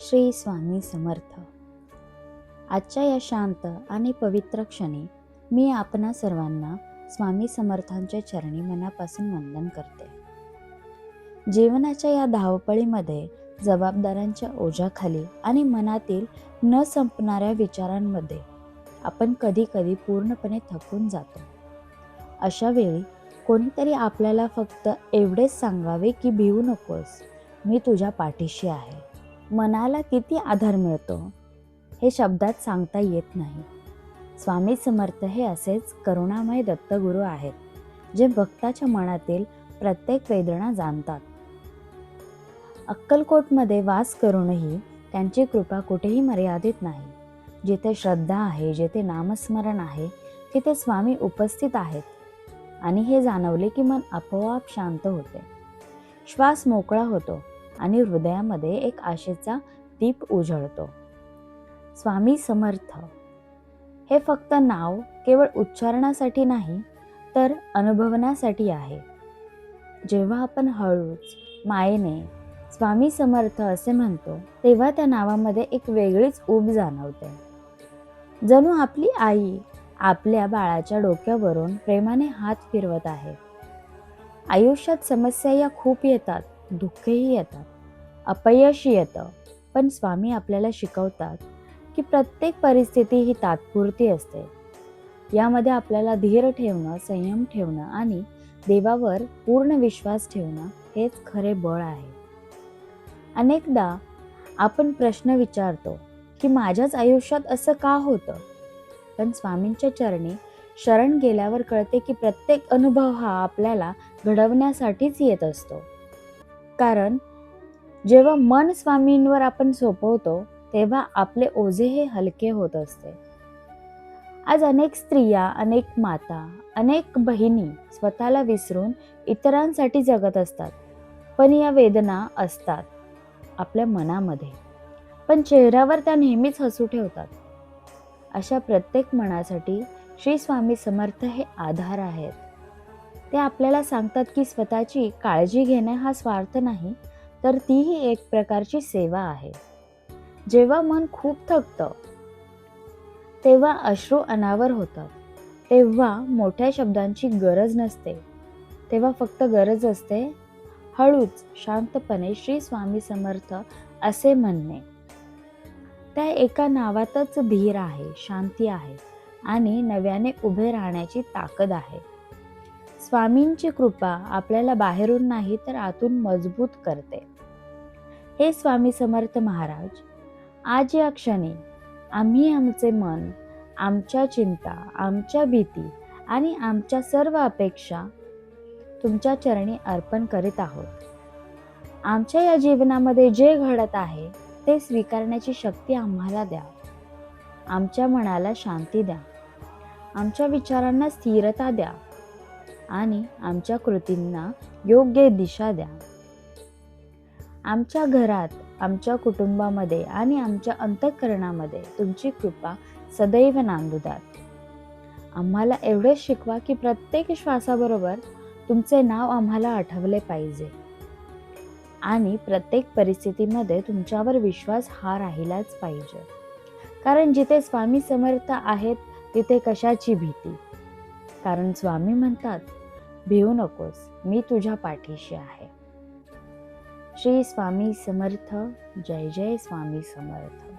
श्री स्वामी समर्थ. आजच्या या शांत आणि पवित्र क्षणी मी आपणा सर्वांना स्वामी समर्थांच्या चरणी मनापासून वंदन करते. जीवनाच्या या धावपळीमध्ये, जबाबदाऱ्यांच्या ओझ्याखाली आणि मनातील न संपणाऱ्या विचारांमध्ये आपण कधी कधी पूर्णपणे थकून जातो. अशा वेळी कोणीतरी आपल्याला फक्त एवढेच सांगावे की भिवू नकोस, मी तुझ्या पाठीशी आहे. मनाला किती आधार मिळतो हे शब्दात सांगता येत नाही. स्वामी समर्थ हे असेच करुणामय दत्तगुरू आहेत, जे भक्ताच्या मनातील प्रत्येक वेदना जाणतात. अक्कलकोटमध्ये वास करूनही त्यांची कृपा कुठेही मर्यादित नाही. जिथे श्रद्धा आहे, जिथे नामस्मरण आहे, तिथे स्वामी उपस्थित आहेत. आणि हे जाणवले की मन आपोआप शांत होते, श्वास मोकळा होतो आणि हृदयामध्ये एक आशेचा दीप उजळतो. स्वामी समर्थ हे फक्त नाव केवळ उच्चारणासाठी नाही, तर अनुभवण्यासाठी आहे. जेव्हा आपण हळूच मायेने स्वामी समर्थ असे म्हणतो, तेव्हा त्या नावामध्ये एक वेगळीच ऊब जाणवते. जणू आपली आई आपल्या बाळाच्या डोक्यावरून प्रेमाने हात फिरवत आहे. आयुष्यात समस्या या खूप येतात, दुःखही येतात, अपयशही येतं, पण स्वामी आपल्याला शिकवतात की प्रत्येक परिस्थिती ही तात्पुरती असते. यामध्ये आपल्याला धीर ठेवणं, संयम ठेवणं आणि देवावर पूर्ण विश्वास ठेवणं हेच खरे बळ आहे. अनेकदा आपण प्रश्न विचारतो की माझ्याच आयुष्यात असं का होतं, पण स्वामींच्या चरणी शरण गेल्यावर कळते की प्रत्येक अनुभव हा आपल्याला घडवण्यासाठीच येत असतो. कारण जेव्हा मन स्वामींवर आपण सोपवतो, तेव्हा आपले ओझे हे हलके होत असते. आज अनेक स्त्रिया, अनेक माता, अनेक बहिणी स्वतःला विसरून इतरांसाठी जगत असतात. पण या वेदना असतात आपल्या मनामध्ये, पण चेहऱ्यावर त्या नेहमीच हसू ठेवतात. अशा प्रत्येक मनासाठी श्री स्वामी समर्थ हे आधार आहेत. ते आपल्याला सांगतात की स्वतःची काळजी घेणे हा स्वार्थ नाही, तर तीही एक प्रकारची सेवा आहे. जेव्हा मन खूप थकतं, तेव्हा अश्रू अनावर होतात, तेव्हा मोठ्या शब्दांची गरज नसते. तेव्हा फक्त गरज असते हळूच शांतपणे श्री स्वामी समर्थ असे म्हणणे. त्या एका नावातच धीर आहे, शांती आहे आणि नव्याने उभे राहण्याची ताकद आहे. स्वामींची कृपा आपल्याला बाहेरून नाही, तर आतून मजबूत करते. हे स्वामी समर्थ महाराज, आज या क्षणी आम्ही आमचे मन, आमच्या चिंता, आमच्या भीती आणि आमच्या सर्व अपेक्षा तुमच्या चरणी अर्पण करीत आहोत. आमच्या या जीवनामध्ये जे घडत आहे ते स्वीकारण्याची शक्ती आम्हाला द्या. आमच्या मनाला शांती द्या, आमच्या विचारांना स्थिरता द्या आणि आमच्या कृतींना योग्य दिशा द्या. आमच्या घरात, आमच्या कुटुंबामध्ये आणि आमच्या अंतःकरणामध्ये तुमची कृपा सदैव नांदू द्या. आम्हाला एवढेच शिकवा की प्रत्येक श्वासाबरोबर तुमचे नाव आम्हाला आठवले पाहिजे आणि प्रत्येक परिस्थितीमध्ये तुमच्यावर विश्वास हा राहिलाच पाहिजे. कारण जिथे स्वामी समर्थ आहेत, तिथे कशाची भीती. कारण स्वामी म्हणतात, भिवू नकोस, मी तुझ्या पाठीशी आहे. श्री स्वामी समर्थ. जय जय स्वामी समर्थ.